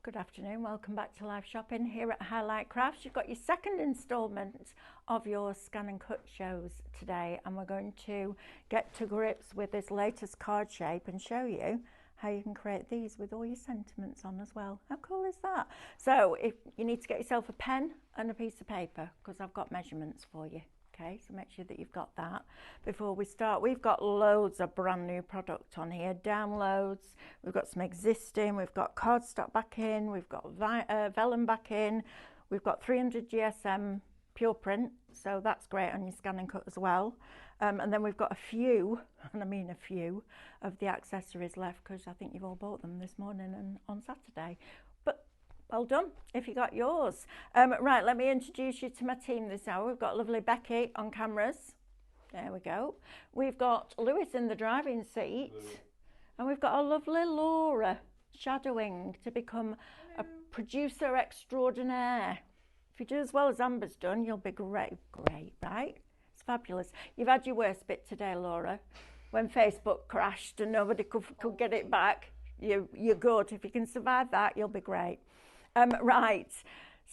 Good afternoon, welcome back to live shopping here at Highlight Crafts. You've got your second instalment of your scan and cut shows today, and we're going to get to grips with this latest card shape and show you how you can create these with all your sentiments on as well. How cool is that? So if you need to get yourself a pen and a piece of paper, because I've got measurements for you. Okay, so make sure that you've got that. Before we start, we've got loads of brand new product on here, downloads, we've got some existing, we've got cardstock back in, we've got vellum back in, we've got 300 GSM pure print, so that's great on your scan and cut as well. And then we've got a few, and I mean a few, of the accessories left, because I think you've all bought them this morning and on Saturday. But well done if you got yours. Right, let me introduce you to my team this hour. We've got lovely Becky on cameras. There we go. We've got Lewis in the driving seat. Hello. And we've got a lovely Laura shadowing to become a producer extraordinaire. If you do as well as Amber's done, you'll be great. Great, right? It's fabulous. You've had your worst bit today, Laura. When Facebook crashed and nobody could get it back. You're good. If you can survive that, you'll be great. Right,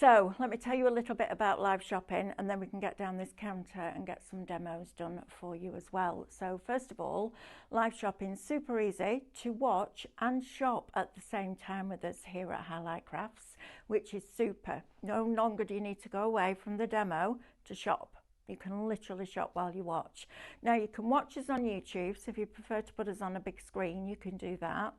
so let me tell you a little bit about live shopping, and then we can get down this counter and get some demos done for you as well. So first of all, live shopping is super easy to watch and shop at the same time with us here at Highlight Crafts, which is super. No longer do you need to go away from the demo to shop. You can literally shop while you watch. Now you can watch us on YouTube, so if you prefer to put us on a big screen, you can do that.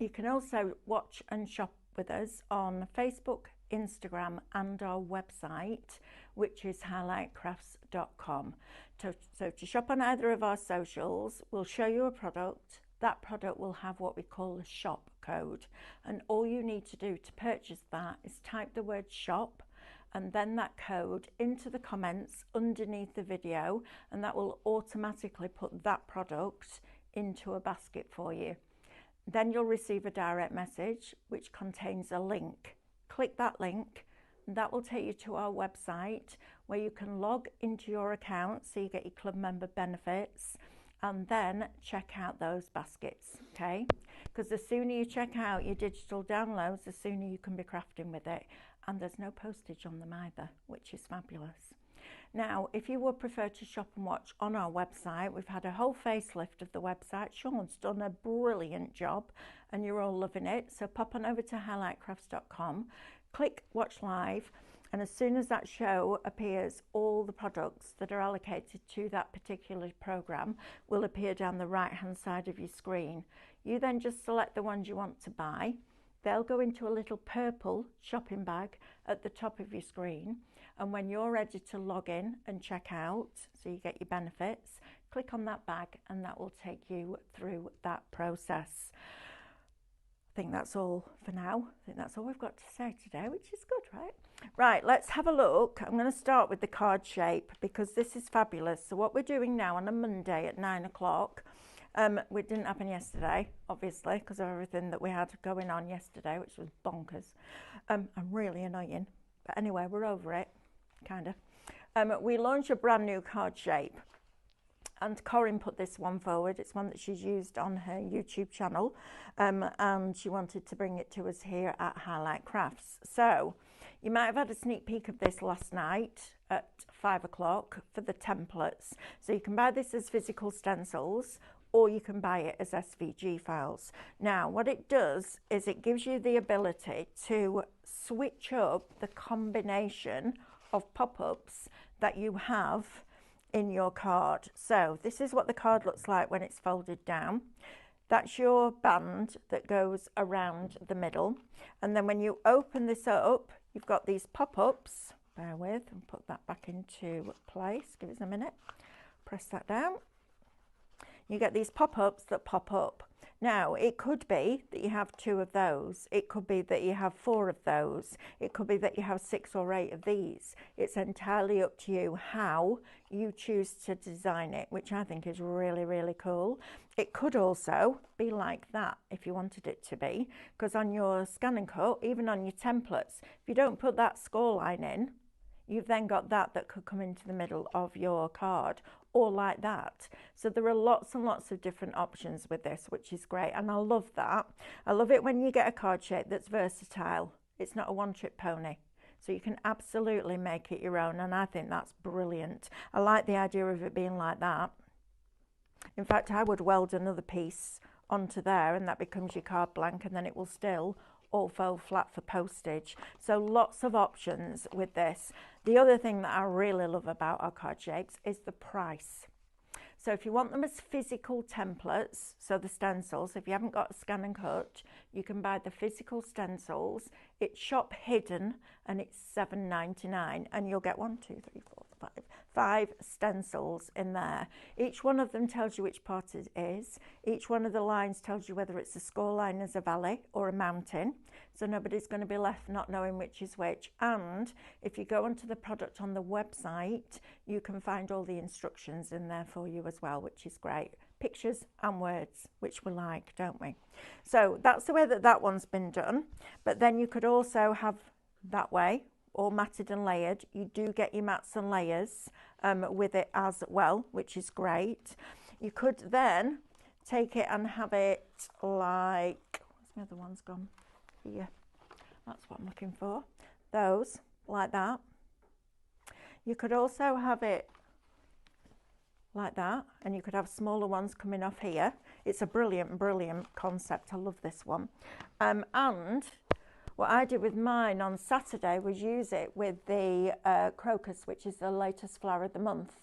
You can also watch and shop with us on Facebook, Instagram and our website, which is highlightcrafts.com. So to shop on either of our socials, we'll show you a product. That product will have what we call a shop code, and all you need to do to purchase that is type the word shop and then that code into the comments underneath the video, and that will automatically put that product into a basket for you. Then you'll receive a direct message which contains a link. Click that link and that will take you to our website where you can log into your account so you get your club member benefits, and then check out those baskets, okay? Because the sooner you check out your digital downloads, the sooner you can be crafting with it, and there's no postage on them either, which is fabulous. Now, if you would prefer to shop and watch on our website, we've had a whole facelift of the website. Sean's done a brilliant job and you're all loving it. So pop on over to highlightcrafts.com, click watch live, and as soon as that show appears, all the products that are allocated to that particular program will appear down the right hand side of your screen. You then just select the ones you want to buy. They'll go into a little purple shopping bag at the top of your screen, and when you're ready to log in and check out, so you get your benefits, click on that bag and that will take you through that process. I think that's all for now. I think that's all we've got to say today, which is good, right? Right, let's have a look. I'm going to start with the card shape because this is fabulous. So what we're doing now on a Monday at 9 o'clock, it didn't happen yesterday, obviously, because of everything that we had going on yesterday, which was bonkers and really annoying. But anyway, we're over it, kind of. We launched a brand new card shape, and Corinne put this one forward. It's one that she's used on her YouTube channel, and she wanted to bring it to us here at Highlight Crafts. So you might have had a sneak peek of this last night at 5 o'clock for the templates. So you can buy this as physical stencils, or you can buy it as SVG files. Now, what it does is it gives you the ability to switch up the combination of pop-ups that you have in your card. So this is what the card looks like when it's folded down. That's your band that goes around the middle. And then when you open this up, you've got these pop-ups. Bear with, and put that back into place. Give us a minute. Press that down. You get these pop-ups that pop up. Now, it could be that you have 2 of those. It could be that you have 4 of those. It could be that you have 6 or 8 of these. It's entirely up to you how you choose to design it, which I think is really, really cool. It could also be like that if you wanted it to be, because on your scan and cut, even on your templates, if you don't put that score line in, you've then got that could come into the middle of your card. or like that. So there are lots and lots of different options with this, which is great, and I love that. I love it when you get a card shape that's versatile. It's not a one-trick pony. So you can absolutely make it your own, and I think that's brilliant. I like the idea of it being like that. In fact, I would weld another piece onto there, and that becomes your card blank, and then it will still all fold flat for postage. So lots of options with this. The other thing that I really love about our card shapes is the price. So if you want them as physical templates, so the stencils, if you haven't got a ScanNCut, you can buy the physical stencils. It's shop hidden and it's $7.99, and you'll get 5 stencils in there. Each one of them tells you which part it is. Each one of the lines tells you whether it's a score line as a valley or a mountain. So nobody's going to be left not knowing which is which. And if you go onto the product on the website, you can find all the instructions in there for you as well, which is great. Pictures and words, which we like, don't we? So that's the way that that one's been done. But then you could also have that way, all matted and layered. You do get your mats and layers with it as well, which is great. You could then take it and have it like, where's my other one's gone? Here, that's what I'm looking for. Those, like that. You could also have it like that, and you could have smaller ones coming off here. It's a brilliant, brilliant concept. I love this one. And what I did with mine on Saturday was use it with the crocus, which is the latest flower of the month.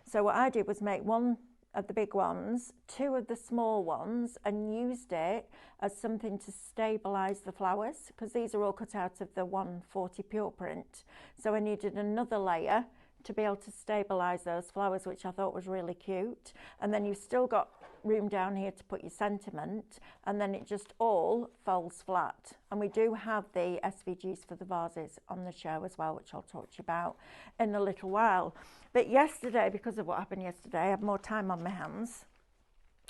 So what I did was make one of the big ones, 2 of the small ones, and used it as something to stabilize the flowers, because these are all cut out of the 140 pure print. So I needed another layer to be able to stabilize those flowers, which I thought was really cute. And then you've still got room down here to put your sentiment, and then it just all folds flat. And we do have the SVGs for the vases on the show as well, which I'll talk to you about in a little while. But yesterday, because of what happened yesterday, I had more time on my hands.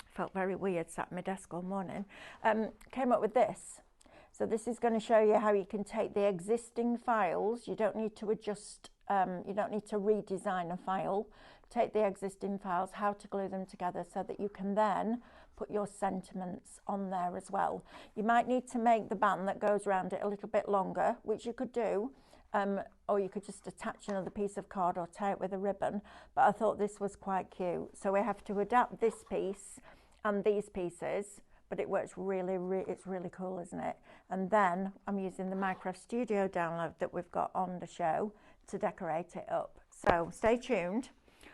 Felt very weird sat at my desk all morning. Came up with this. So this is going to show you how you can take the existing files. You don't need to adjust, you don't need to redesign a file. Take the existing files, how to glue them together so that you can then put your sentiments on there as well. You might need to make the band that goes around it a little bit longer, which you could do, or you could just attach another piece of card or tie it with a ribbon, but I thought this was quite cute. So we have to adapt this piece and these pieces, but it works really, it's really cool, isn't it? And then I'm using the Minecraft Studio download that we've got on the show to decorate it up. So stay tuned.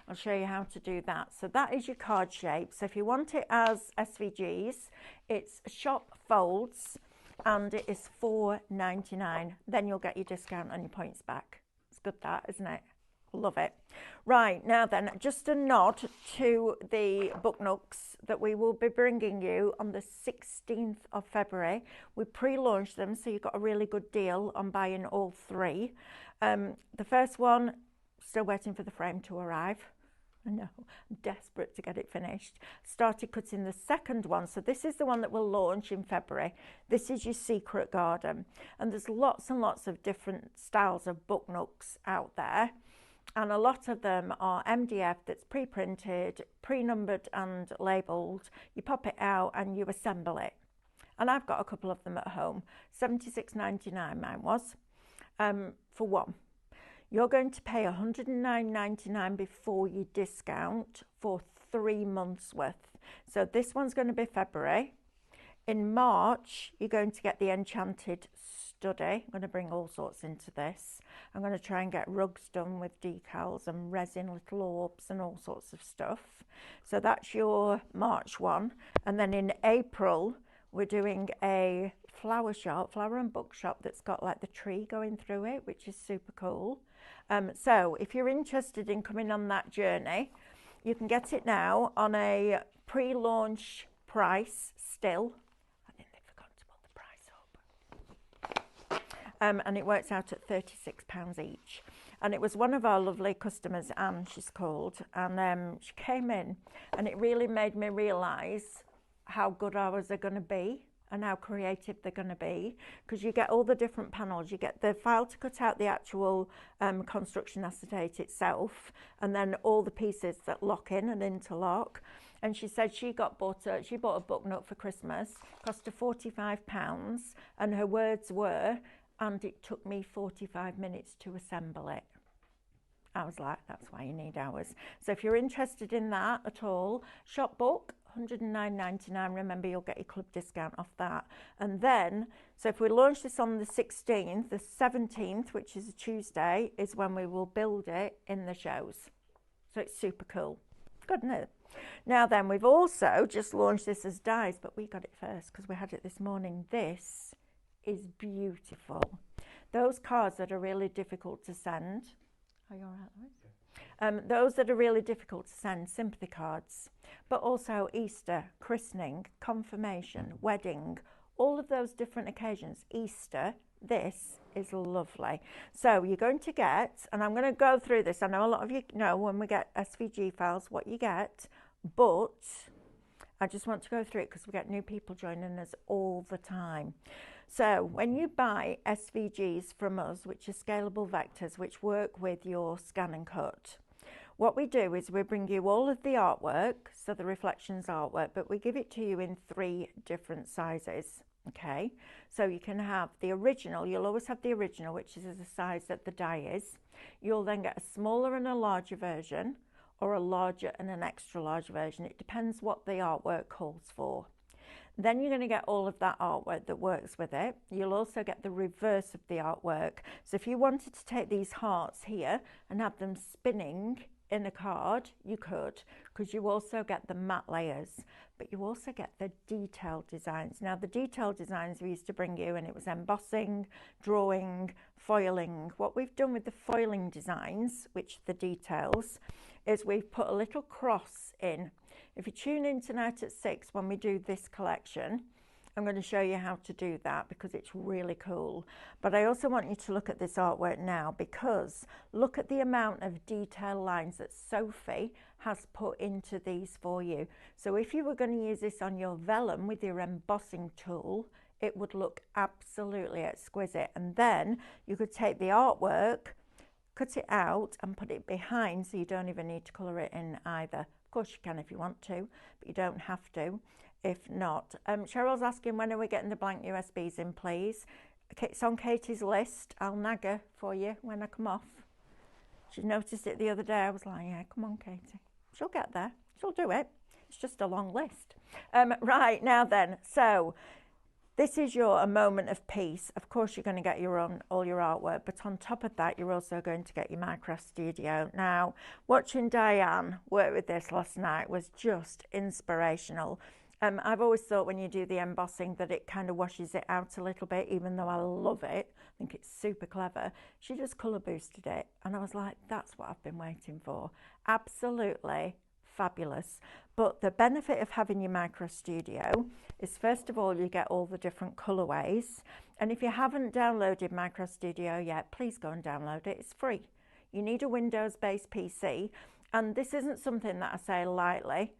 I'll show you how to do that. So that is your card shape. So if you want it as SVGs, it's shop folds and it is $4.99. Then you'll get your discount and your points back. It's good, that, isn't it? Love it. Right, now then, just a nod to the book nooks that we will be bringing you on the 16th of February. We pre-launched them, so you've got a really good deal on buying all 3. The first one, still waiting for the frame to arrive. I know, I'm desperate to get it finished. Started cutting the second one. So this is the one that will launch in February. This is your secret garden. And there's lots and lots of different styles of book nooks out there. And a lot of them are MDF that's pre-printed, pre-numbered and labelled. You pop it out and you assemble it. And I've got a couple of them at home. $76.99 mine was, for one. You're going to pay $109.99 before you discount for 3 months worth. So this one's going to be February. In March, you're going to get the Enchanted Study. I'm going to bring all sorts into this. I'm going to try and get rugs done with decals and resin little orbs and all sorts of stuff. So that's your March one. And then in April, we're doing a flower and book shop that's got like the tree going through it, which is super cool. So if you're interested in coming on that journey, you can get it now on a pre-launch price still. I think they forgot to put the price up. And it works out at £36 each. And it was one of our lovely customers, Anne, she's called, and she came in, and it really made me realise how good ours are going to be and how creative they're going to be, because you get all the different panels. You get the file to cut out the actual construction acetate itself, and then all the pieces that lock in and interlock. And she said she bought a book nut for Christmas, cost her £45, and her words were, and it took me 45 minutes to assemble it. I was like, that's why you need hours. So if you're interested in that at all, shop book, £109.99. Remember, you'll get your club discount off that. And then, so if we launch this on the 16th, the 17th, which is a Tuesday, is when we will build it in the shows. So it's super cool. Good, isn't it? Now then, we've also just launched this as dies, but we got it first because we had it this morning. This is beautiful. Those cards that are really difficult to send. Are you all right, Louise? Those that are really difficult to send, sympathy cards, but also Easter, christening, confirmation, wedding, all of those different occasions. Easter, this is lovely. So you're going to get, and I'm going to go through this. I know a lot of you know when we get SVG files what you get, but I just want to go through it because we get new people joining us all the time. So when you buy SVGs from us, which are scalable vectors, which work with your ScanNCut, what we do is we bring you all of the artwork, so the reflections artwork, but we give it to you in 3 different sizes, okay? So you can have the original, you'll always have the original, which is the size that the die is. You'll then get a smaller and a larger version, or a larger and an extra large version. It depends what the artwork calls for. Then you're going to get all of that artwork that works with it. You'll also get the reverse of the artwork. So if you wanted to take these hearts here and have them spinning in a card, you could, because you also get the matte layers, but you also get the detailed designs. Now the detailed designs we used to bring you, and it was embossing, drawing, foiling. What we've done with the foiling designs, which are the details, is we've put a little cross in. If you tune in tonight at 6 when we do this collection, I'm going to show you how to do that because it's really cool. But I also want you to look at this artwork now, because look at the amount of detail lines that Sophie has put into these for you. So if you were going to use this on your vellum with your embossing tool, it would look absolutely exquisite. And then you could take the artwork, cut it out and put it behind, so you don't even need to colour it in either. Of course you can if you want to, but you don't have to if not. Cheryl's asking, when are we getting the blank USBs in, please? It's on Katie's list. I'll nag her for you when I come off. She noticed it the other day. I was like, yeah, come on, Katie. She'll get there. She'll do it. It's just a long list. Right, now then, so this is a moment of peace. Of course, you're going to get all your artwork, but on top of that, you're also going to get your Minecraft Studio. Now, watching Diane work with this last night was just inspirational. I've always thought when you do the embossing that it kind of washes it out a little bit, even though I love it. I think it's super clever. She just colour boosted it, and I was like, that's what I've been waiting for. Absolutely fabulous. But the benefit of having your Micro Studio is, first of all, you get all the different colorways. And if you haven't downloaded Micro Studio yet, please go and download it. It's free. You need a Windows-based PC. And this isn't something that I say lightly.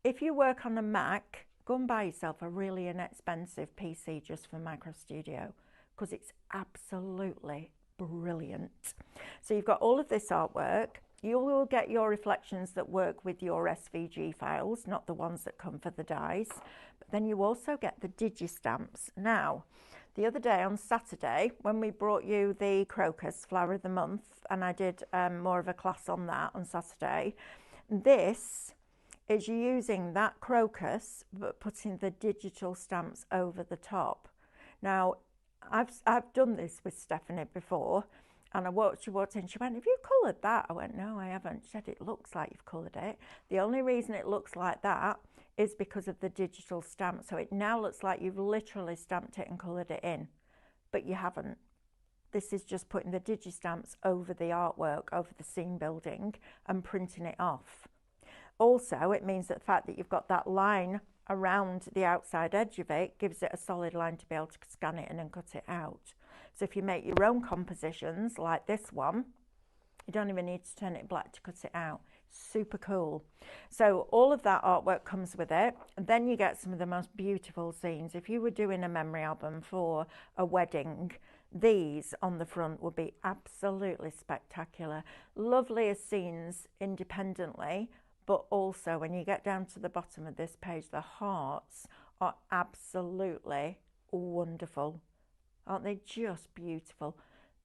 If you work on a Mac, go and buy yourself a really inexpensive PC just for Micro Studio, because it's absolutely brilliant. So you've got all of this artwork. You will get your reflections that work with your SVG files, not the ones that come for the dies. But then you also get the digi-stamps. Now, the other day on Saturday, when we brought you the Crocus Flower of the Month, and I did more of a class on that on Saturday, this is using that crocus, but putting the digital stamps over the top. Now, I've done this with Stephanie before, and she walked in, she went, have you coloured that? I went, no, I haven't. She said, it looks like you've coloured it. The only reason it looks like that is because of the digital stamp. So it now looks like you've literally stamped it and coloured it in, but you haven't. This is just putting the digi-stamps over the artwork, over the scene building, and printing it off. Also, it means that the fact that you've got that line around the outside edge of it gives it a solid line to be able to scan it in and cut it out. So if you make your own compositions like this one, you don't even need to turn it black to cut it out. super cool. So all of that artwork comes with it. And then you get some of the most beautiful scenes. If you were doing a memory album for a wedding, these on the front would be absolutely spectacular. Loveliest scenes independently, but also when you get down to the bottom of this page, the hearts are absolutely wonderful. Aren't they just beautiful?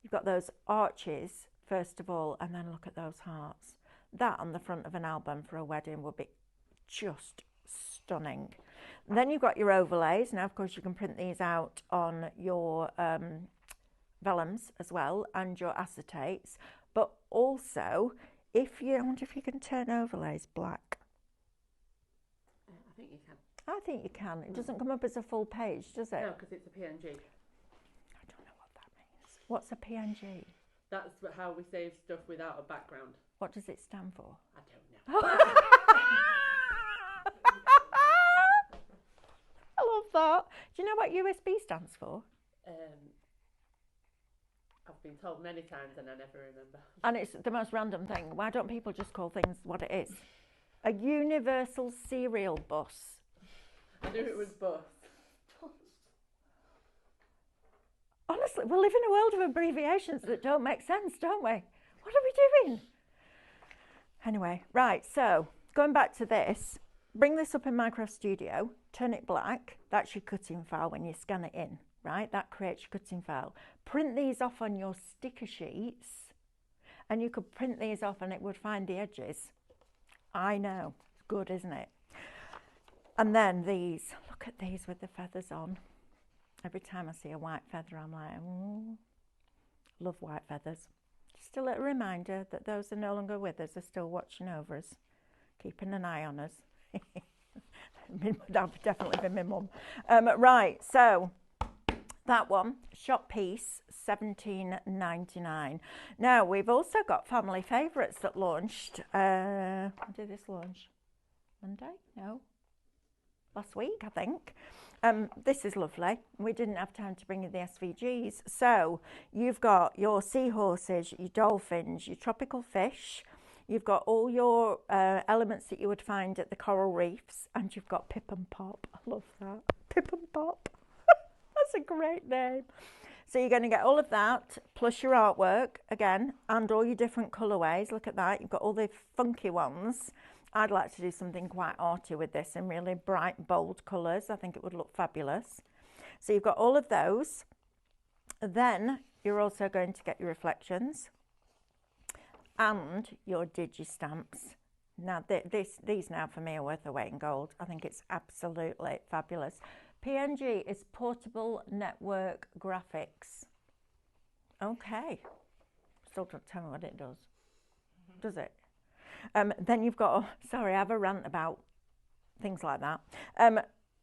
You've got those arches first of all, and then look at those hearts. That on the front of an album for a wedding would be just stunning. And then you've got your overlays. Now, of course, you can print these out on your vellums as well and your acetates. But also, I wonder if you can turn overlays black. I think you can. I think you can. It doesn't come up as a full page, does it? No, because it's a PNG. I don't know what that means. What's a PNG? That's how we save stuff without a background. What does it stand for? I don't know. I love that. Do you know what USB stands for? I've been told many times and I never remember. And it's the most random thing. Why don't people just call things what it is? A universal serial bus. I knew it was bus. Honestly, we live in a world of abbreviations that don't make sense, don't we? What are we doing? Anyway, right, so going back to this, bring this up in Microsoft Studio, turn it black. That's your cutting file when you scan it in, right? That creates your cutting file. Print these off on your sticker sheets, and you could print these off and it would find the edges. I know, it's good, isn't it? And then these, look at these with the feathers on. Every time I see a white feather, I'm like, oh, love white feathers. Just a little reminder that those are no longer with us, are still watching over us, keeping an eye on us. That would definitely be my mum. Right, so that one, shop piece, $17.99. Now, we've also got family favourites that launched. When did this launch? Monday? No. Last week, I think. This is lovely. We didn't have time to bring you the SVGs. So you've got your seahorses, your dolphins, your tropical fish. You've got all your elements that you would find at the coral reefs. And you've got Pip and Pop. I love that. Pip and Pop. That's a great name. So you're going to get all of that, plus your artwork, again, and all your different colourways. Look at that. You've got all the funky ones. I'd like to do something quite arty with this in really bright, bold colours. I think it would look fabulous. So you've got all of those. Then you're also going to get your reflections and your digi-stamps. Now, these now for me are worth their weight in gold. I think it's absolutely fabulous. PNG is Portable Network Graphics. Okay. Still don't tell me what it does. Does it? Then you've got, sorry, I have a rant about things like that.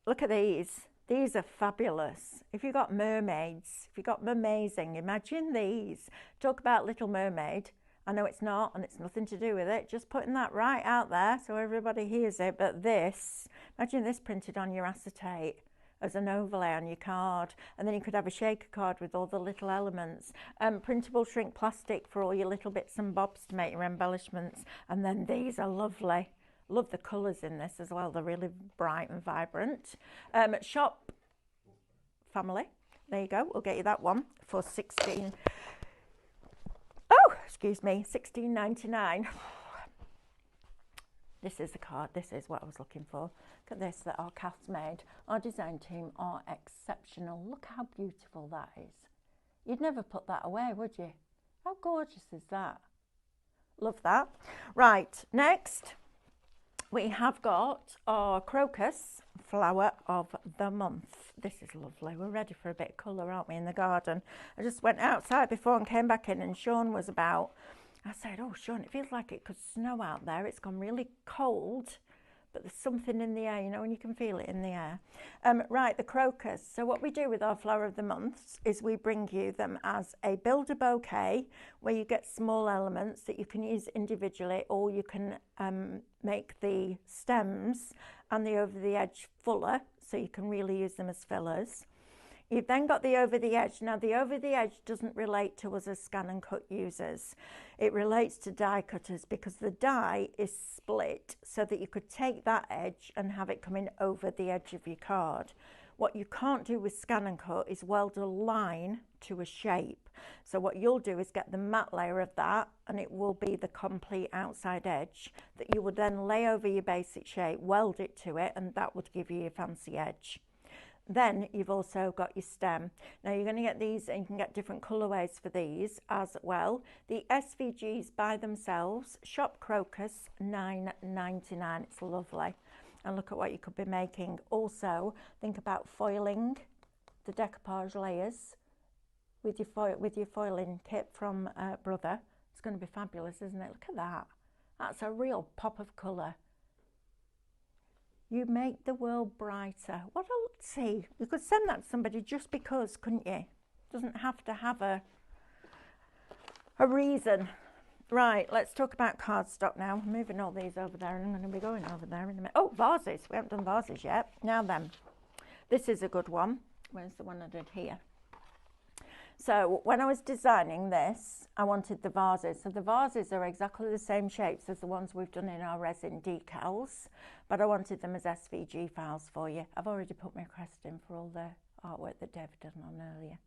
Look at these. These are fabulous. If you've got mermaids, if you've got mermazing, imagine these. Talk about Little Mermaid. I know it's not, and it's nothing to do with it. Just putting that right out there so everybody hears it. But this, imagine this printed on your acetate as an overlay on your card, and then you could have a shaker card with all the little elements, printable shrink plastic for all your little bits and bobs to make your embellishments. And then these are lovely. Love the colours in this as well. They're really bright and vibrant. Shop Family, there you go. We'll get you that one for $16.99. This is the card. This is what I was looking for. Look at this that our cast made. Our design team are exceptional. Look how beautiful that is. You'd never put that away, would you? How gorgeous is that? Love that. Right, next we have got our crocus flower of the month. This is lovely. We're ready for a bit of colour, aren't we, in the garden? I just went outside before and came back in, and Sean was about. I said, oh, Sean, it feels like it could snow out there. It's gone really cold, but there's something in the air, you know, and you can feel it in the air. Right, the crocus. So what we do with our flower of the months is we bring you them as a builder bouquet, where you get small elements that you can use individually, or you can make the stems and the over the edge fuller, so you can really use them as fillers. You've then got the over the edge. Now the over the edge doesn't relate to us as ScanNCut users. It relates to die cutters because the die is split so that you could take that edge and have it coming over the edge of your card. What you can't do with ScanNCut is weld a line to a shape. So what you'll do is get the matte layer of that, and it will be the complete outside edge that you would then lay over your basic shape, weld it to it, and that would give you your fancy edge. Then you've also got your stem. Now you're going to get these, and you can get different colorways for these as well. The SVGs by themselves, Shop Crocus, $9.99. It's lovely. And look at what you could be making. Also, think about foiling the decoupage layers with your foiling kit from Brother. It's going to be fabulous, isn't it? Look at that. That's a real pop of colour. You make the world brighter. What a, see, you could send that to somebody just because, couldn't you? Doesn't have to have a reason. Right, let's talk about cardstock now. I'm moving all these over there, and I'm going to be going over there in a minute. Oh, vases. We haven't done vases yet. Now then, this is a good one. Where's the one I did here? So when I was designing this, I wanted the vases. So the vases are exactly the same shapes as the ones we've done in our resin decals, but I wanted them as SVG files for you. I've already put my request in for all the artwork that David did on earlier.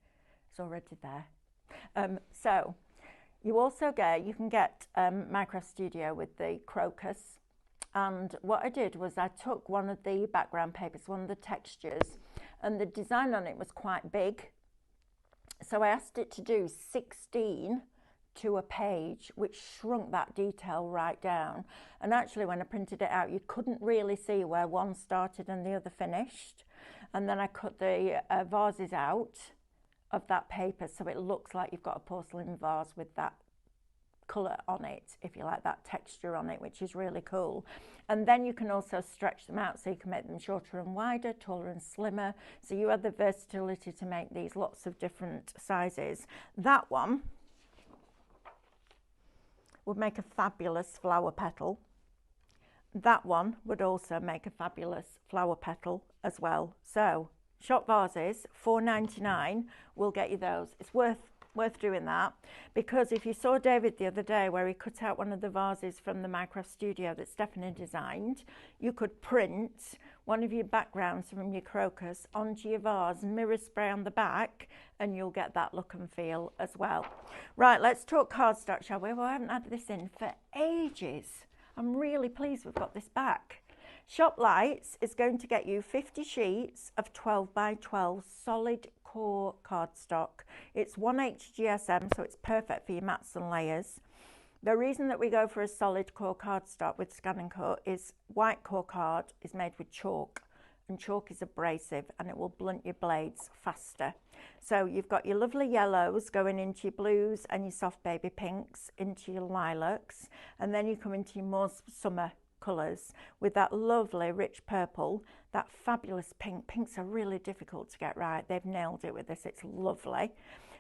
It's already there. So you also you can get Minecraft Studio with the crocus. And what I did was I took one of the background papers, one of the textures, and the design on it was quite big. So I asked it to do 16 to a page, which shrunk that detail right down. And actually, when I printed it out, you couldn't really see where one started and the other finished. And then I cut the vases out of that paper so it looks like you've got a porcelain vase with that colour on it, if you like, that texture on it, which is really cool. And then you can also stretch them out so you can make them shorter and wider, taller and slimmer. So you have the versatility to make these lots of different sizes. That one would make a fabulous flower petal. That one would also make a fabulous flower petal as well. So Shop Vases, $4.99 will get you those. It's worth doing that, because if you saw David the other day where he cut out one of the vases from the Minecraft Studio that Stephanie designed, you could print one of your backgrounds from your crocus onto your vase, mirror spray on the back, and you'll get that look and feel as well. Right, let's talk cardstock, shall we? Well, I haven't had this in for ages. I'm really pleased we've got this back. Shop Lights is going to get you 50 sheets of 12 by 12 solid core cardstock. It's 1H GSM, so it's perfect for your mats and layers. The reason that we go for a solid core cardstock with ScanNCut is white core card is made with chalk, and chalk is abrasive and it will blunt your blades faster. So you've got your lovely yellows going into your blues and your soft baby pinks, into your lilacs, and then you come into your more summer colours with that lovely rich purple, that fabulous pink. Pinks are really difficult to get right. They've nailed it with this. It's lovely.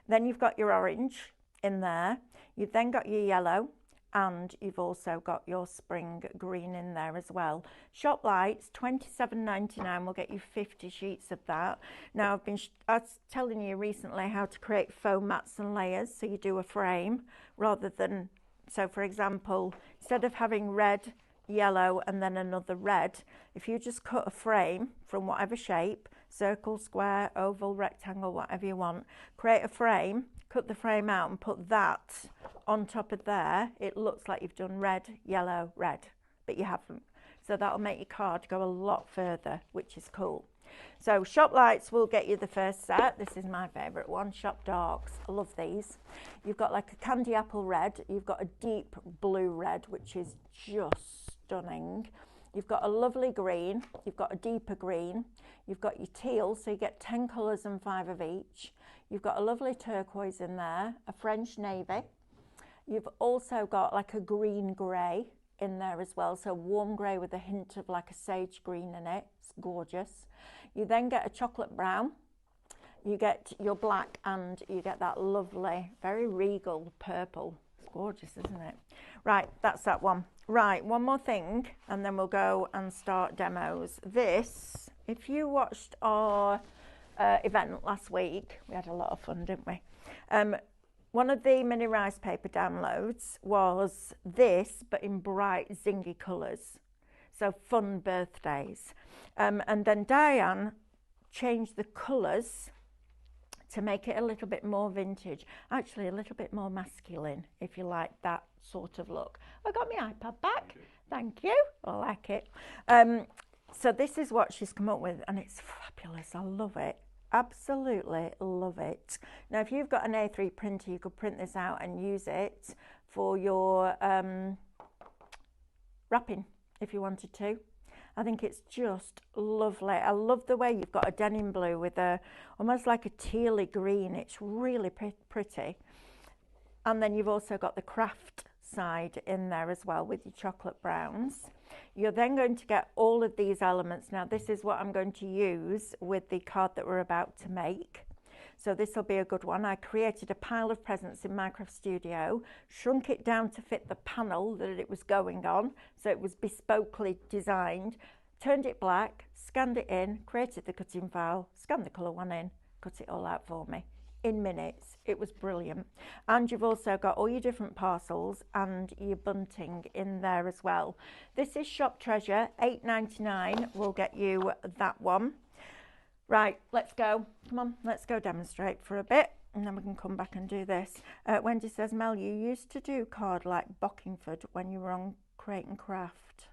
Then you've got your orange in there. You've then got your yellow, and you've also got your spring green in there as well. Shop Lights, $27.99 will get you 50 sheets of that. Now I was telling you recently how to create foam mats and layers, so you do a frame rather than, so for example, instead of having red, yellow and then another red, if you just cut a frame from whatever shape, circle, square, oval, rectangle, whatever you want, create a frame, cut the frame out and put that on top of there, it looks like you've done red, yellow, red, but you haven't. So that'll make your card go a lot further, which is cool. So Shop Lights will get you the first set. This is my favourite one, Shop Darks. I love these. You've got like a candy apple red, you've got a deep blue red, which is just stunning. You've got a lovely green, you've got a deeper green, you've got your teal, so you get 10 colours and 5 of each. You've got a lovely turquoise in there, a French navy. You've also got like a green grey in there as well, so warm grey with a hint of like a sage green in it. It's gorgeous. You then get a chocolate brown, you get your black, and you get that lovely, very regal purple. It's gorgeous, isn't it? Right, that's that one. Right, one more thing, and then we'll go and start demos. This, if you watched our event last week. We had a lot of fun, didn't we? One of the mini rice paper downloads was this, but in bright, zingy colours. So fun birthdays. And then Diane changed the colours to make it a little bit more vintage, actually a little bit more masculine, if you like that sort of look. I got my iPad back. Thank you. I like it. So this is what she's come up with, and it's fabulous. I love it. Absolutely love it. Now, if you've got an A3 printer, you could print this out and use it for your wrapping if you wanted to. I think it's just lovely. I love the way you've got a denim blue with a almost like a tealy green. It's really pretty. And then you've also got the craft side in there as well with your chocolate browns. You're then going to get all of these elements. Now, this is what I'm going to use with the card that we're about to make. So this will be a good one. I created a pile of presents in Minecraft Studio, shrunk it down to fit the panel that it was going on, so it was bespokely designed, turned it black, scanned it in, created the cutting file, scanned the colour one in, cut it all out for me in minutes. It was brilliant. And you've also got all your different parcels and your bunting in there as well. This is Shop Treasure, $8.99 will get you that one. Right, let's go. Come on, let's go demonstrate for a bit and then we can come back and do this. Wendy says, Mel, you used to do card like Bockingford when you were on Create and Craft.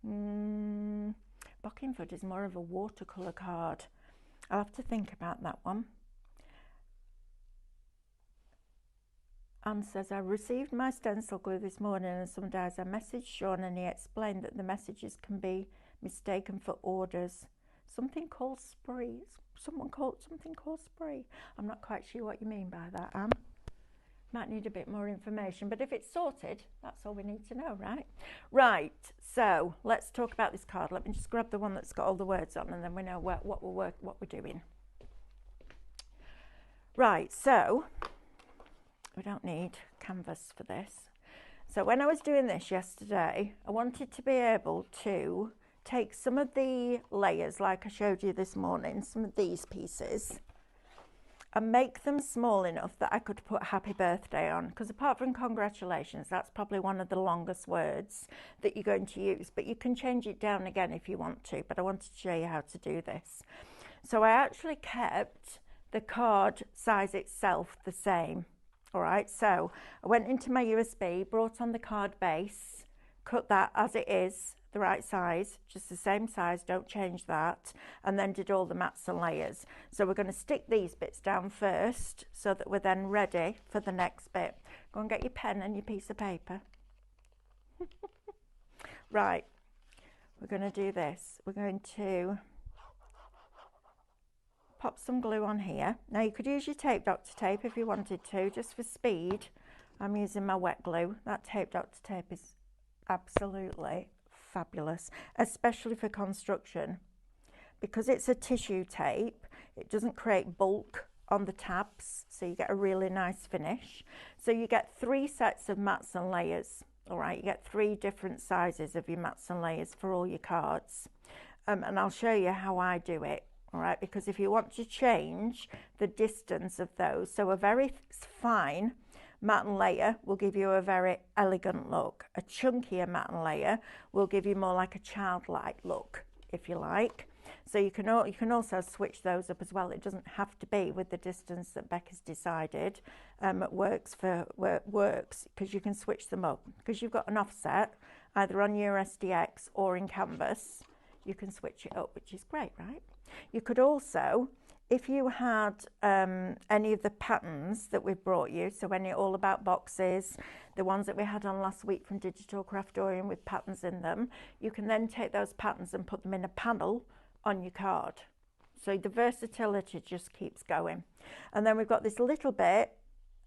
Bockingford is more of a watercolour card. I'll have to think about that one. Anne says, I received my stencil glue this morning and some days I messaged Sean and he explained that the messages can be mistaken for orders. Something called spree. Something called spree. I'm not quite sure what you mean by that, Anne. Might need a bit more information, but if it's sorted, that's all we need to know, right? Right, so let's talk about this card. Let me just grab the one that's got all the words on and then we know what we're doing. Right, so we don't need canvas for this. So when I was doing this yesterday, I wanted to be able to take some of the layers like I showed you this morning, some of these pieces, and make them small enough that I could put happy birthday on, because apart from congratulations, that's probably one of the longest words that you're going to use, but you can change it down again if you want to, but I wanted to show you how to do this. So I actually kept the card size itself the same. All right, so I went into my USB, brought on the card base, cut that as it is, the right size, just the same size, don't change that, and then did all the mats and layers. So we're going to stick these bits down first so that we're then ready for the next bit. Go and get your pen and your piece of paper. Right, we're going to do this. We're going to pop some glue on here. Now you could use your tape Dr. tape if you wanted to, just for speed. I'm using my wet glue. That tape Dr. tape is absolutely fabulous, especially for construction, because it's a tissue tape. It doesn't create bulk on the tabs, so you get a really nice finish. So you get 3 sets of mats and layers. All right, you get 3 different sizes of your mats and layers for all your cards, and I'll show you how I do it. All right, because if you want to change the distance of those, so a very fine mat and layer will give you a very elegant look. A chunkier mat and layer will give you more like a childlike look, if you like. So you can also switch those up as well. It doesn't have to be with the distance that Becca's decided works, because you can switch them up. Because you've got an offset either on your SDX or in Canvas, you can switch it up, which is great, right? You could also, if you had any of the patterns that we've brought you, so any All About boxes, the ones that we had on last week from Digital Craftorium with patterns in them, you can then take those patterns and put them in a panel on your card. So the versatility just keeps going. And then we've got this little bit,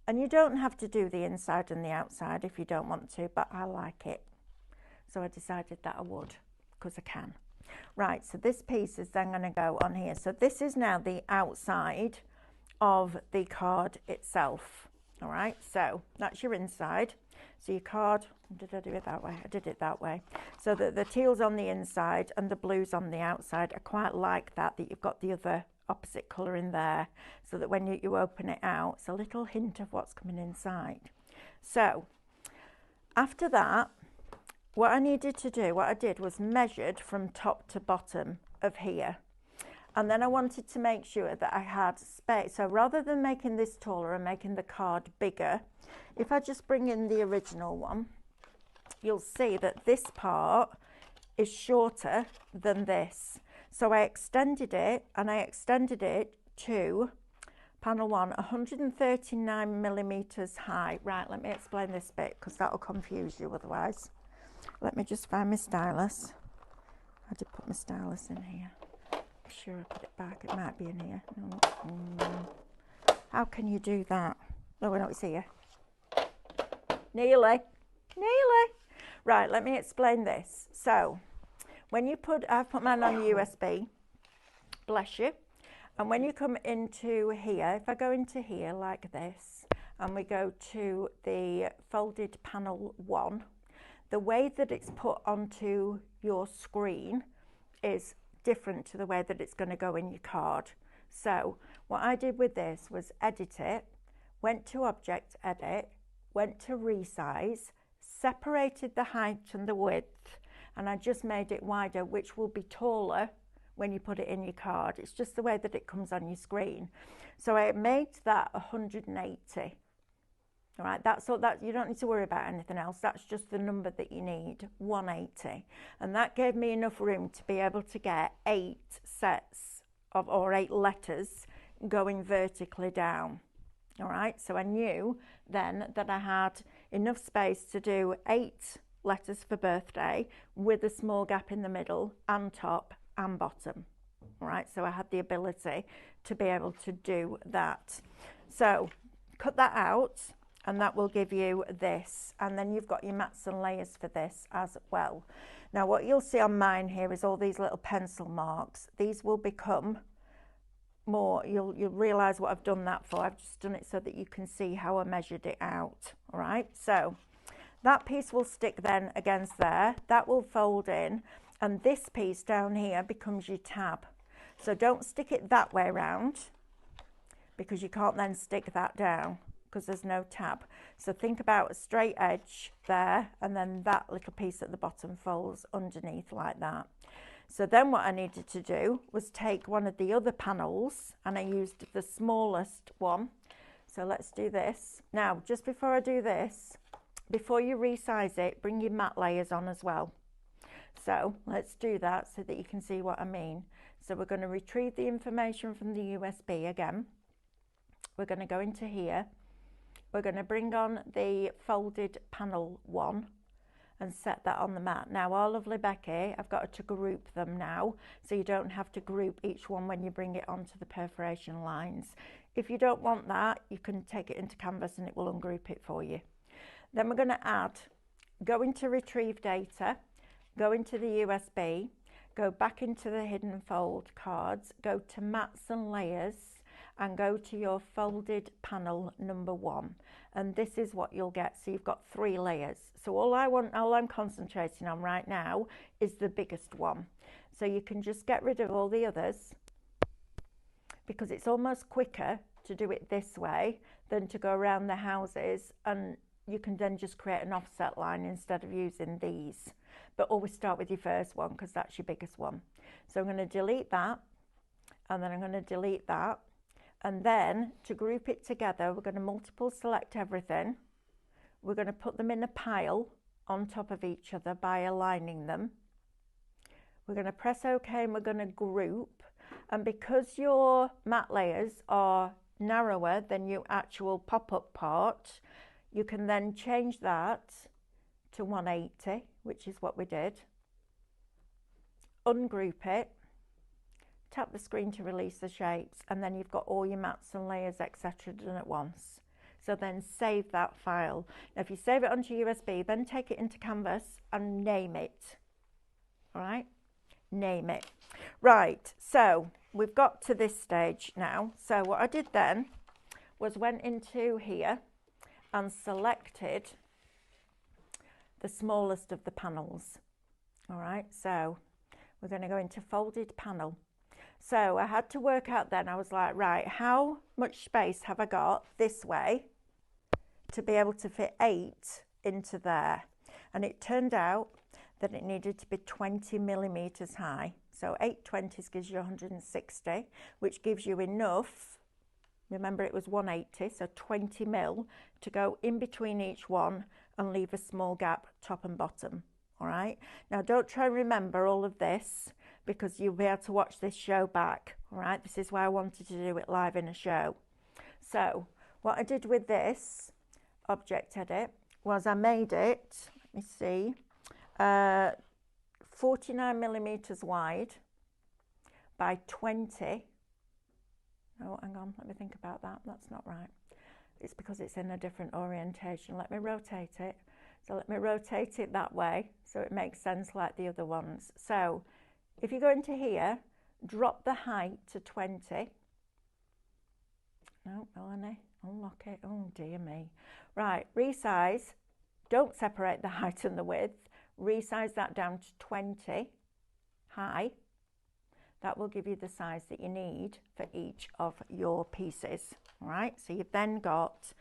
and you don't have to do the inside and the outside if you don't want to, but I like it. So I decided that I would, because I can. Right, so this piece is then going to go on here. So this is now the outside of the card itself. All right, so that's your inside. So your card Did I do it that way? I did it that way. So that the teal's on the inside and the blue's on the outside. I quite like that you've got the other opposite colour in there, so that when you open it out, it's a little hint of what's coming inside. So after that, what I needed to do, what I did was measured from top to bottom of here. And then I wanted to make sure that I had space. So rather than making this taller and making the card bigger, if I just bring in the original one, you'll see that this part is shorter than this. So I extended it, and I extended it to panel 1, 139 millimeters high. Right, let me explain this bit because that'll confuse you otherwise. Let me just find my stylus. I did put my stylus in here. I'm sure I put it back. It might be in here. No. How can you do that? Oh, no, it's here. Nearly. Right, let me explain this. So, when you I've put mine on USB, bless you. And when you come into here, if I go into here like this, and we go to the folded panel 1, the way that it's put onto your screen is different to the way that it's going to go in your card. So what I did with this was edit it, went to Object Edit, went to Resize, separated the height and the width, and I just made it wider, which will be taller when you put it in your card. It's just the way that it comes on your screen. So I made that 180. All right, that's all. That you don't need to worry about anything else. That's just the number that you need, 180. And that gave me enough room to be able to get 8 sets of, or 8 letters going vertically down. All right, so I knew then that I had enough space to do 8 letters for birthday with a small gap in the middle and top and bottom. All right, so I had the ability to be able to do that. So cut that out, and that will give you this, and then you've got your mats and layers for this as well. Now what you'll see on mine here is all these little pencil marks. These will become more, you'll realise what I've done that for. I've just done it so that you can see how I measured it out. All right, so that piece will stick then against there, that will fold in, and this piece down here becomes your tab. So don't stick it that way around, because you can't then stick that down because there's no tab. So think about a straight edge there, and then that little piece at the bottom folds underneath like that. So then what I needed to do was take one of the other panels, and I used the smallest one. So let's do this. Now, just before I do this, before you resize it, bring your matte layers on as well. So let's do that so that you can see what I mean. So we're going to retrieve the information from the USB again. We're going to go into here. We're going to bring on the folded panel 1 and set that on the mat. Now, our lovely Becky, I've got to group them now, so you don't have to group each one when you bring it onto the perforation lines. If you don't want that, you can take it into Canvas and it will ungroup it for you. Then we're going to go into Retrieve Data, go into the USB, go back into the Hidden Fold cards, go to Mats and Layers, and go to your folded panel number 1, and this is what you'll get. So you've got 3 layers. So all I'm concentrating on right now is the biggest one. So you can just get rid of all the others, because it's almost quicker to do it this way than to go around the houses, and you can then just create an offset line instead of using these. But always start with your first one, because that's your biggest one. So I'm going to delete that, and then I'm going to delete that. And then to group it together, we're going to multiple select everything. We're going to put them in a pile on top of each other by aligning them. We're going to press OK, and we're going to group. And because your matte layers are narrower than your actual pop-up part, you can then change that to 180, which is what we did. Ungroup it. Tap the screen to release the shapes, and then you've got all your mats and layers, etc. done at once. So then save that file. Now if you save it onto USB, then take it into Canvas and name it. All right, name it. Right, so we've got to this stage now. So what I did then was went into here and selected the smallest of the panels. All right, so we're going to go into folded panel. So I had to work out then, I was like, right, how much space have I got this way to be able to fit 8 into there? And it turned out that it needed to be 20 millimeters high. So 8 20s gives you 160, which gives you enough. Remember, it was 180, so 20 mil to go in between each one and leave a small gap top and bottom. All right, now don't try and remember all of this because you'll be able to watch this show back. All right, this is why I wanted to do it live in a show. So what I did with this object edit was I made it, let me see, 49 millimeters wide by 20. Oh, hang on, let me think about that. That's not right. It's because it's in a different orientation. Let me rotate it. So let me rotate it that way so it makes sense like the other ones. So if you go into here, drop the height to 20. No, Melanie, unlock it. Oh dear me. Right, resize. Don't separate the height and the width. Resize that down to 20 high. That will give you the size that you need for each of your pieces. All right, so you've then got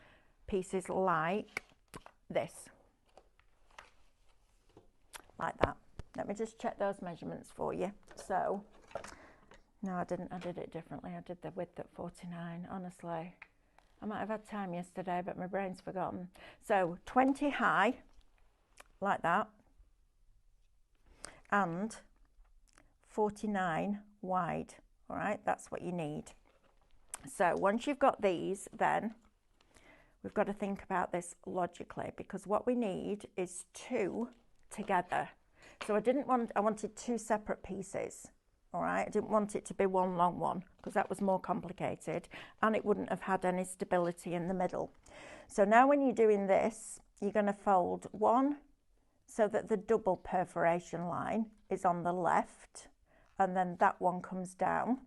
pieces like this. Like that. Let me just check those measurements for you. So, no, I didn't. I did it differently. I did the width at 49, honestly. I might have had time yesterday, but my brain's forgotten. So, 20 high, like that, and 49 wide. All right, that's what you need. So, once you've got these, then we've got to think about this logically, because what we need is 2 together. So I wanted 2 separate pieces. All right, I didn't want it to be one long one because that was more complicated and it wouldn't have had any stability in the middle. So now when you're doing this, you're going to fold one so that the double perforation line is on the left, and then that one comes down.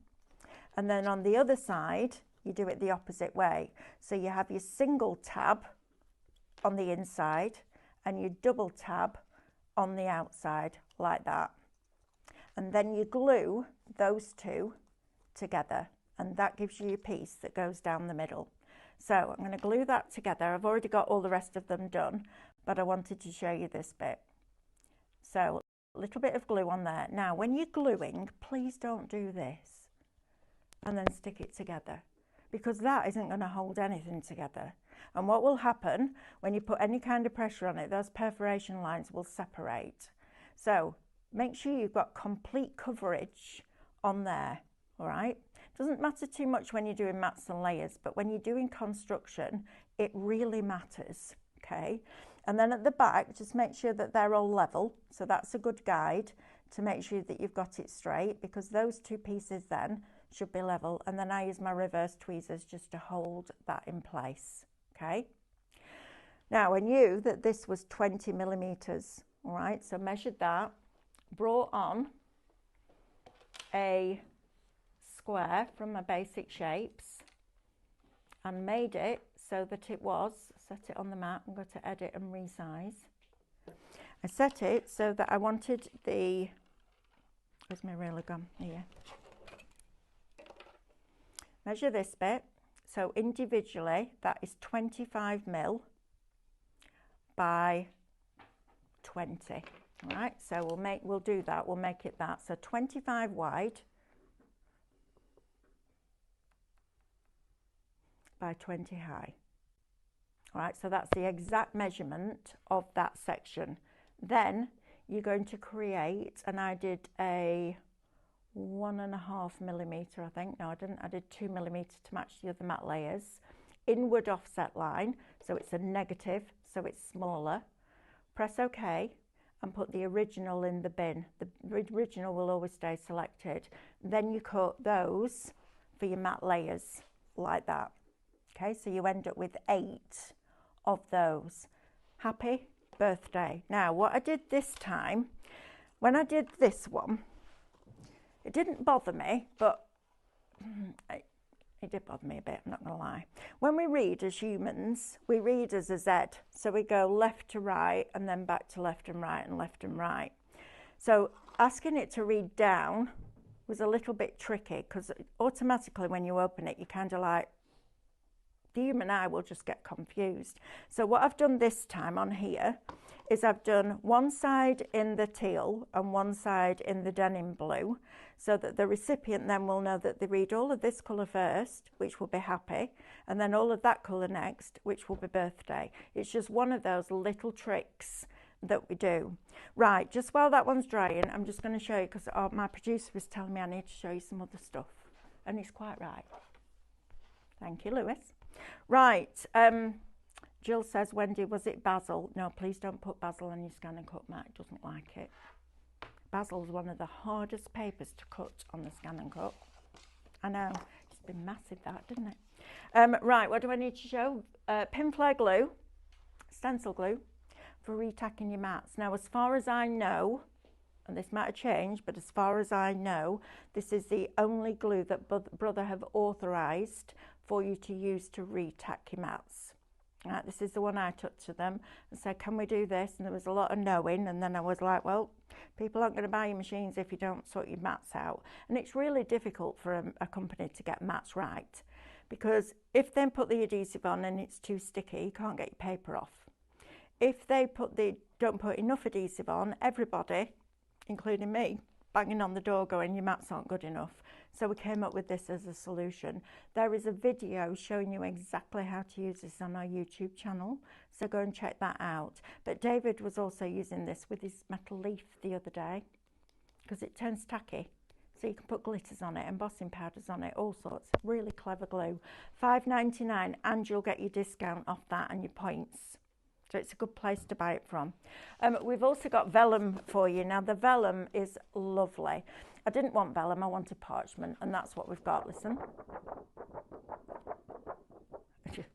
And then on the other side, you do it the opposite way. So you have your single tab on the inside and your double tab on the outside, like that. And then you glue those 2 together, and that gives you your piece that goes down the middle. So I'm going to glue that together. I've already got all the rest of them done, but I wanted to show you this bit. So a little bit of glue on there. Now when you're gluing, please don't do this and then stick it together, because that isn't going to hold anything together. And what will happen when you put any kind of pressure on it, those perforation lines will separate. So make sure you've got complete coverage on there, all right? Doesn't matter too much when you're doing mats and layers, but when you're doing construction, it really matters, okay? And then at the back, just make sure that they're all level. So that's a good guide to make sure that you've got it straight, because those 2 pieces then should be level. And then I use my reverse tweezers just to hold that in place. Okay, now I knew that this was 20 millimeters, all right, so measured that, brought on a square from my basic shapes and made it so that it was, set it on the mat, I'm going to edit and resize. I set it so that I wanted the, where's my ruler gone? Here. Measure this bit. So individually, that is 25 mil by 20. All right, so we'll do that. We'll make it that. So 25 wide by 20 high. All right, so that's the exact measurement of that section. Then you're going to create, and I did a 1.5 millimeter, I think. No, I didn't. I did 2 millimeter to match the other mat layers. Inward offset line, so it's a negative, so it's smaller. Press OK and put the original in the bin. The original will always stay selected. Then you cut those for your mat layers like that. Okay, so you end up with 8 of those. Happy birthday. Now, what I did this time, when I did this one, it didn't bother me, but It did bother me a bit, I'm not going to lie. When we read as humans, we read as a Z. So we go left to right and then back to left and right and left and right. So asking it to read down was a little bit tricky because automatically when you open it, you kind of like, the human eye will just get confused. So what I've done this time on here is I've done one side in the teal and one side in the denim blue, so that the recipient then will know that they read all of this colour first, which will be happy, and then all of that colour next, which will be birthday. It's just one of those little tricks that we do. Right, just while that one's drying, I'm just going to show you, because my producer was telling me I need to show you some other stuff, and he's quite right. Thank you, Lewis. Right, Jill says, Wendy, was it basil? No, please don't put basil on your ScanNCut. Matt doesn't like it. Basil's one of the hardest papers to cut on the ScanNCut. I know, it's been massive that, didn't it? Right, what do I need to show? Pin flare glue, stencil glue for retacking your mats. Now, as far as I know, and this might have changed, but as far as I know, this is the only glue that Brother have authorised for you to use to retack your mats. Right, this is the one I took to them and said, can we do this? And there was a lot of knowing, and then I was like, well, people aren't going to buy your machines if you don't sort your mats out. And it's really difficult for a company to get mats right, because if they put the adhesive on and it's too sticky, you can't get your paper off. If they don't put enough adhesive on, everybody, including me, banging on the door going, your mats aren't good enough. So we came up with this as a solution. There is a video showing you exactly how to use this on our YouTube channel, so go and check that out. But David was also using this with his metal leaf the other day, because it turns tacky. So you can put glitters on it, embossing powders on it, all sorts. Really clever glue. $5.99, and you'll get your discount off that and your points. So it's a good place to buy it from. We've also got vellum for you. Now the vellum is lovely. I didn't want vellum, I wanted parchment, and that's what we've got. Listen.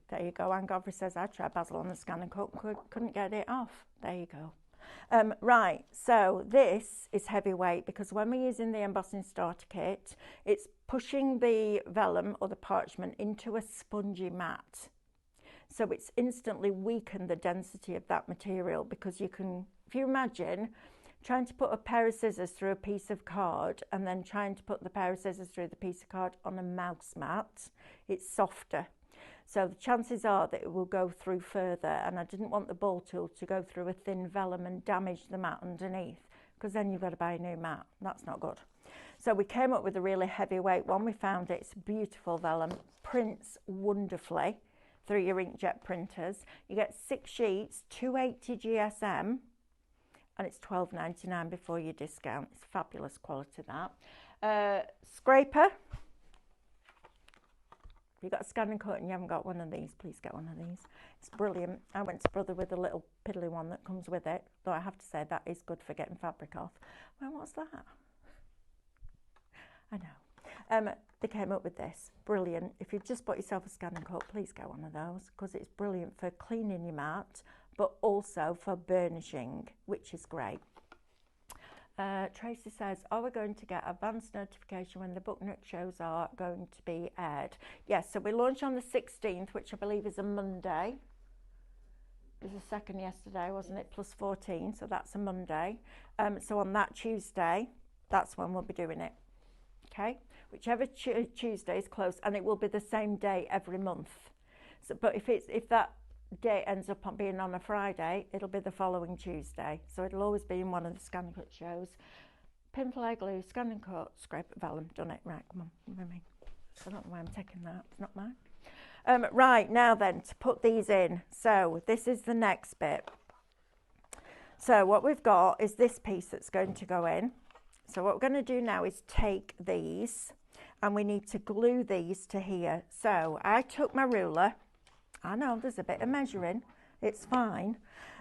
There you go. Anne Godfrey says, I tried basil on the ScanNCut, couldn't get it off. There you go. Right, so this is heavyweight, because when we're using the embossing starter kit, it's pushing the vellum or the parchment into a spongy mat. So it's instantly weakened the density of that material, because you can, if you imagine trying to put a pair of scissors through a piece of card and then trying to put the pair of scissors through the piece of card on a mouse mat, it's softer. So the chances are that it will go through further, and I didn't want the ball tool to go through a thin vellum and damage the mat underneath, because then you've got to buy a new mat. That's not good. So we came up with a really heavyweight one. We found it. It's beautiful vellum, prints wonderfully through your inkjet printers. You get 6 sheets, 280 GSM, and it's $12.99 before your discount. It's fabulous quality, that. Scraper. If you've got a ScanNCut and you haven't got one of these, please get one of these. It's brilliant. I went to Brother with a little piddly one that comes with it, though I have to say that is good for getting fabric off. Well, what's that? I know. They came up with this. Brilliant. If you've just bought yourself a ScanNCut, please get one of those, because it's brilliant for cleaning your mat, but also for burnishing, which is great. Tracy says, are we going to get advance notification when the book nook shows are going to be aired? Yes, so we launch on the 16th, which I believe is a Monday. It was the 2nd yesterday, wasn't it? Plus 14, so that's a Monday. So on that Tuesday, that's when we'll be doing it. Okay, whichever Tuesday is close, and it will be the same day every month. So, but if that day ends up on being on a Friday, it'll be the following Tuesday. So it'll always be in one of the ScanNCut shows. Pin flare glue, ScanNCut, scrape vellum, done it. Right, come on, with me. I don't know why I'm taking that. It's not mine. Right, now then, to put these in. So this is the next bit. So what we've got is this piece that's going to go in. So what we're going to do now is take these, and we need to glue these to here. So I took my ruler. I know there's a bit of measuring. It's fine.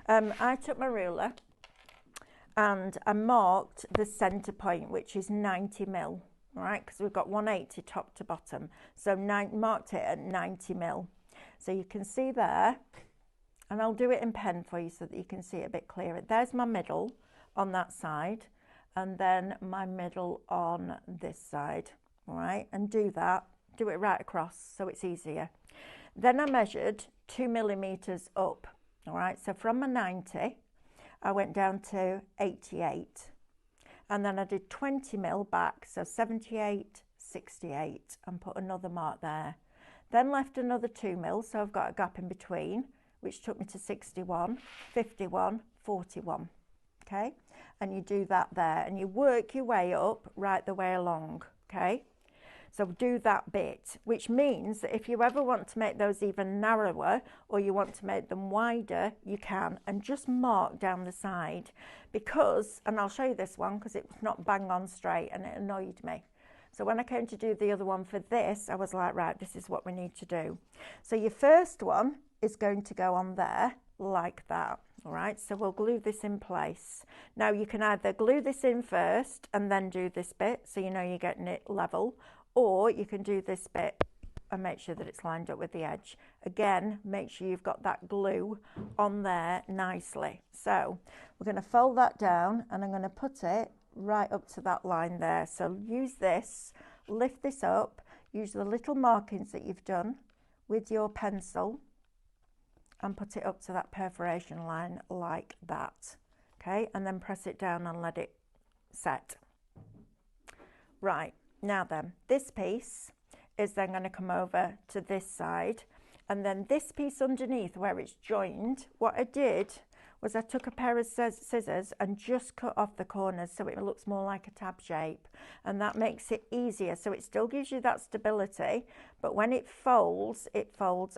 I took my ruler and I marked the centre point, which is 90 mil. All right, because we've got 180 top to bottom. So marked it at 90 mil. So you can see there, and I'll do it in pen for you so that you can see it a bit clearer. There's my middle on that side, and then my middle on this side. All right, and do that do it right across so it's easier. Then I measured 2 millimeters up. All right, so from my 90, I went down to 88. And then I did 20 mil back, so 78, 68, and put another mark there. Then left another 2 mil, so I've got a gap in between, which took me to 61, 51, 41. Okay, and you do that there, and you work your way up right the way along. Okay, so do that bit, which means that if you ever want to make those even narrower or you want to make them wider, you can, and just mark down the side because, and I'll show you this one because it's not bang on straight and it annoyed me. So when I came to do the other one for this, I was like, right, this is what we need to do. So your first one is going to go on there like that. All right, so we'll glue this in place. Now you can either glue this in first and then do this bit so you know you're getting it level, or you can do this bit and make sure that it's lined up with the edge. Again, make sure you've got that glue on there nicely. So we're going to fold that down and I'm going to put it right up to that line there. So use this, lift this up, use the little markings that you've done with your pencil and put it up to that perforation line like that. Okay, and then press it down and let it set. Right. Now then, this piece is then going to come over to this side, and then this piece underneath where it's joined, what I did was I took a pair of scissors and just cut off the corners so it looks more like a tab shape, and that makes it easier. So it still gives you that stability, but when it folds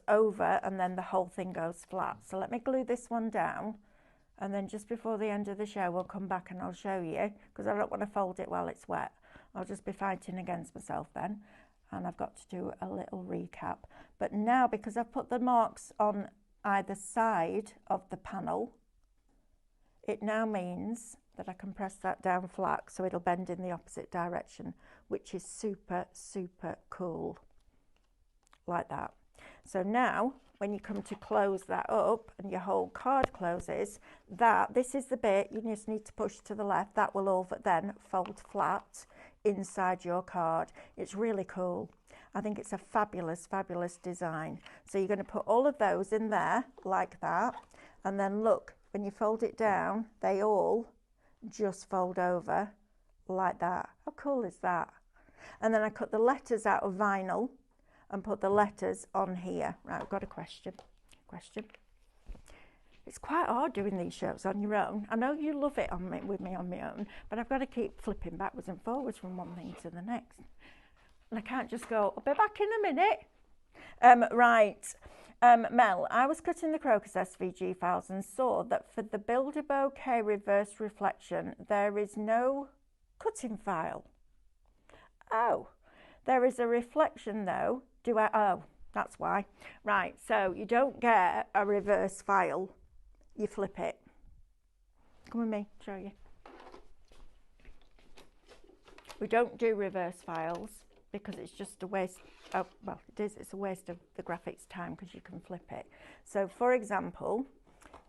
over and then the whole thing goes flat. So let me glue this one down, and then just before the end of the show we'll come back and I'll show you, because I don't want to fold it while it's wet. I'll just be fighting against myself then, and I've got to do a little recap. But now, because I've put the marks on either side of the panel, it now means that I can press that down flat so it'll bend in the opposite direction, which is super, super cool, like that. So now, when you come to close that up and your whole card closes, this is the bit you just need to push to the left. That will all then fold flat inside your card. It's really cool. I think it's a fabulous, fabulous design. So you're going to put all of those in there like that, and then look, when you fold it down, they all just fold over like that. How cool is that? And then I cut the letters out of vinyl and put the letters on here. Right, I've got a question. It's quite hard doing these shows on your own. I know you love it with me on my own, but I've got to keep flipping backwards and forwards from one thing to the next. And I can't just go, I'll be back in a minute. Mel, I was cutting the Crocus SVG files and saw that for the Build a Bouquet reverse reflection, there is no cutting file. Oh, there is a reflection though. Oh, that's why. Right, so you don't get a reverse file. You flip it. Come with me, show you. We don't do reverse files because it's just a waste. Oh, well, it is. It's a waste of the graphics time because you can flip it. So, for example,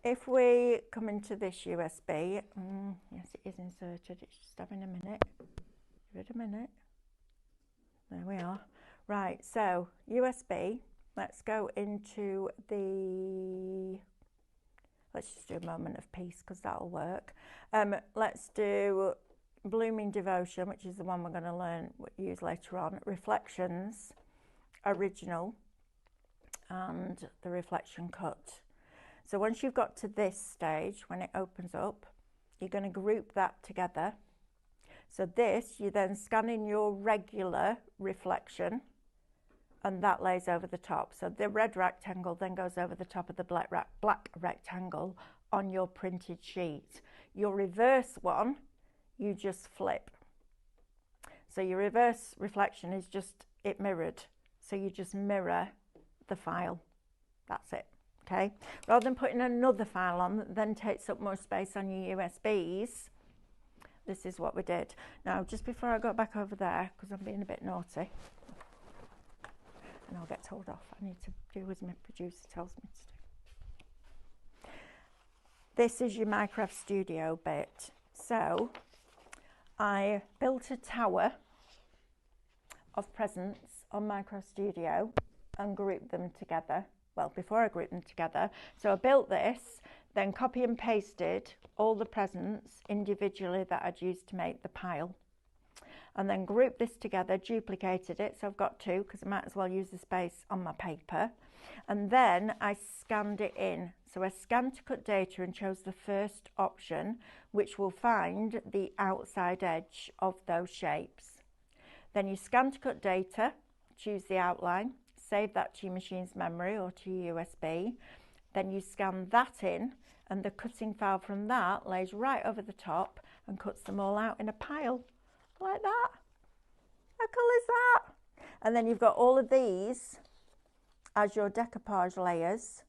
if we come into this USB, yes, it is inserted. It's just having a minute. Give it a minute. There we are. Right. So USB. Let's go into the. Let's just do a moment of peace because that'll work. Let's do Blooming Devotion, which is the one we're going to use later on. Reflections, Original, and the Reflection Cut. So once you've got to this stage, when it opens up, you're going to group that together. So this, you then scan in your regular reflection, and that lays over the top. So the red rectangle then goes over the top of the black rectangle on your printed sheet. Your reverse one, you just flip. So your reverse reflection is just it mirrored. So you just mirror the file. That's it. Okay. Rather than putting another file on that then takes up more space on your USBs, this is what we did. Now, just before I go back over there, because I'm being a bit naughty, and I'll get told off. I need to do as my producer tells me to do. This is your Minecraft Studio bit. So I built a tower of presents on Minecraft Studio and grouped them together. Well, before I grouped them together. So I built this, then copy and pasted all the presents individually that I'd used to make the pile. And then grouped this together, duplicated it. So I've got two because I might as well use the space on my paper. And then I scanned it in. So I ScanNCut data and chose the first option, which will find the outside edge of those shapes. Then you ScanNCut data, choose the outline, save that to your machine's memory or to your USB. Then you scan that in, and the cutting file from that lays right over the top and cuts them all out in a pile, like that. How cool is that? And then you've got all of these as your decoupage layers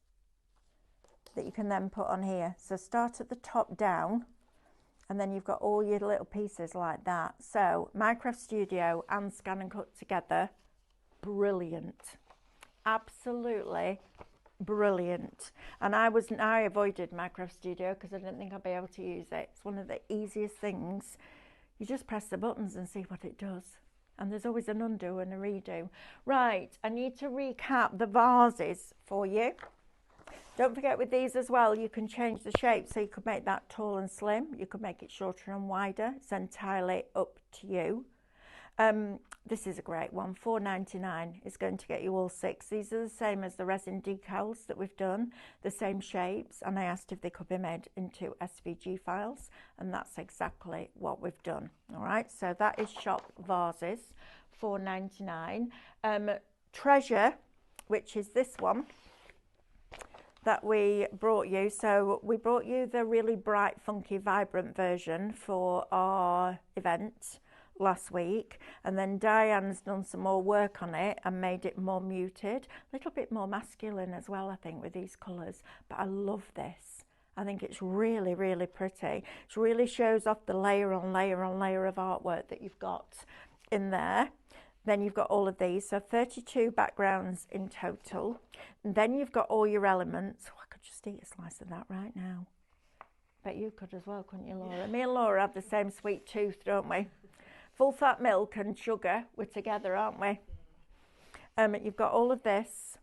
that you can then put on here. So start at the top down, and then you've got all your little pieces like that. So Minecraft Studio and ScanNCut together, brilliant. Absolutely brilliant. And I avoided Minecraft Studio because I didn't think I'd be able to use it. It's one of the easiest things. You just press the buttons and see what it does. And there's always an undo and a redo. Right, I need to recap the vases for you. Don't forget with these as well, you can change the shape. So you could make that tall and slim. You could make it shorter and wider. It's entirely up to you. This is a great one, $4.99 is going to get you all 6. These are the same as the resin decals that we've done, the same shapes, and I asked if they could be made into SVG files, and that's exactly what we've done. All right, so that is Shop Vases, $4.99. Treasure, which is this one that we brought you. So we brought you the really bright, funky, vibrant version for our event last week, and then Diane's done some more work on it and made it more muted, a little bit more masculine as well, I think, with these colours. But I love this. I think it's really, really pretty. It really shows off the layer on layer on layer of artwork that you've got in there. Then you've got all of these, so 32 backgrounds in total. And then you've got all your elements. Oh, I could just eat a slice of that right now. Bet you could as well, couldn't you, Laura? Me and Laura have the same sweet tooth, don't we? Full fat milk and sugar, we're together, aren't we? You've got all of this,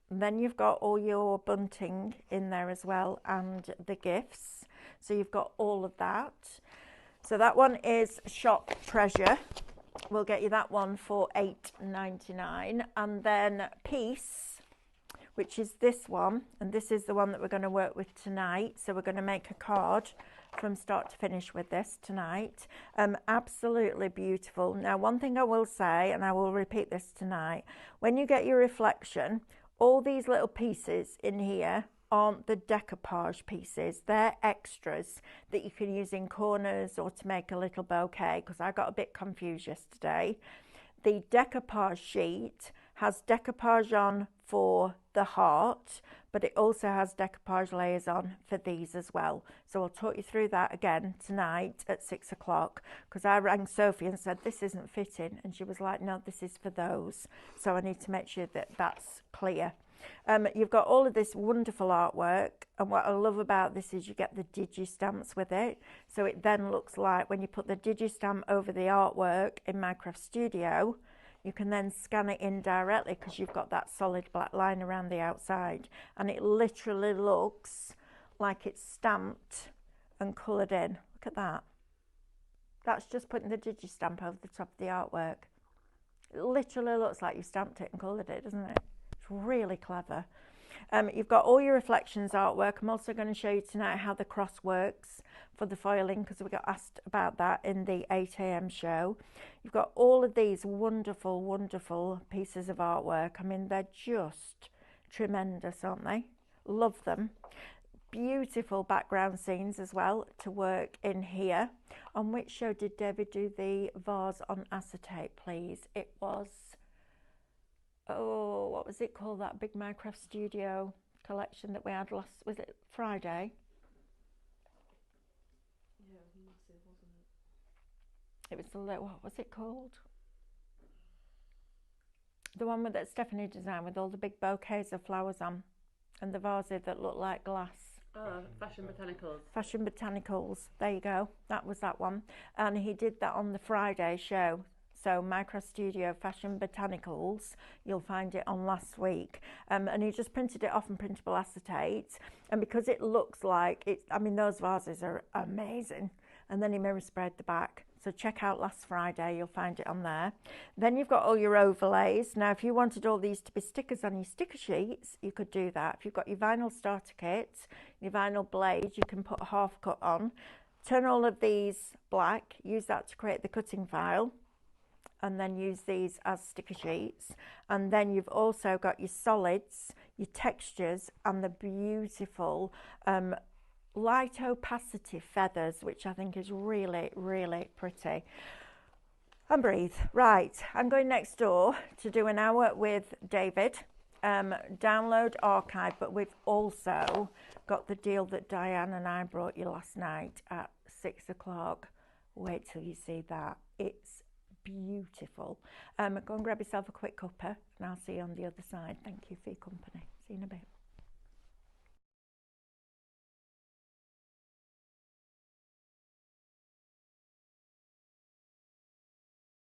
and then you've got all your bunting in there as well, and the gifts. So you've got all of that. So that one is Shop Treasure. We'll get you that one for $8.99. And then Peace, which is this one, and this is the one that we're going to work with tonight. So we're going to make a card from start to finish with this tonight. Absolutely beautiful. Now, one thing I will say, and I will repeat this tonight, when you get your reflection, all these little pieces in here aren't the decoupage pieces. They're extras that you can use in corners or to make a little bouquet, because I got a bit confused yesterday. The decoupage sheet has decoupage on for the heart, but it also has decoupage layers on for these as well. So I'll talk you through that again tonight at 6 o'clock, because I rang Sophie and said this isn't fitting, and she was like, no, this is for those. So I need to make sure that that's clear. You've got all of this wonderful artwork, and what I love about this is you get the digi-stamps with it. So it then looks like when you put the digi-stamp over the artwork in Minecraft Studio, you can then scan it in directly because you've got that solid black line around the outside, and it literally looks like it's stamped and coloured in. Look at that. That's just putting the digi-stamp over the top of the artwork. It literally looks like you stamped it and coloured it, doesn't it? It's really clever. You've got all your reflections artwork. I'm also going to show you tonight how the cross works for the foiling, because we got asked about that in the 8 AM show. You've got all of these wonderful, wonderful pieces of artwork. I mean, they're just tremendous, aren't they? Love them. Beautiful background scenes as well to work in here. On which show did David do the vase on acetate, please? It was, oh, what was it called, that big Minecraft Studio collection that we had last, was it Friday? Yeah, it was massive, wasn't it? It was the, what was it called? The one with that Stephanie designed with all the big bouquets of flowers on, and the vases that look like glass. Oh, Fashion Botanicals. Fashion Botanicals, there you go. That was that one. And he did that on the Friday show. So Micro Studio Fashion Botanicals, you'll find it on last week. And he just printed it off in printable acetate. And because it looks like it, I mean, those vases are amazing. And then he mirror sprayed the back. So check out last Friday, you'll find it on there. Then you've got all your overlays. Now, if you wanted all these to be stickers on your sticker sheets, you could do that. If you've got your vinyl starter kit, your vinyl blade, you can put a half cut on. Turn all of these black, use that to create the cutting file, and then use these as sticker sheets. And then you've also got your solids, your textures, and the beautiful light opacity feathers, which I think is really, really pretty. And breathe. Right, I'm going next door to do an hour with David. Download archive, but we've also got the deal that Diane and I brought you last night at 6 o'clock. Wait till you see that. It's beautiful. Go and grab yourself a quick cuppa and I'll see you on the other side. Thank you for your company.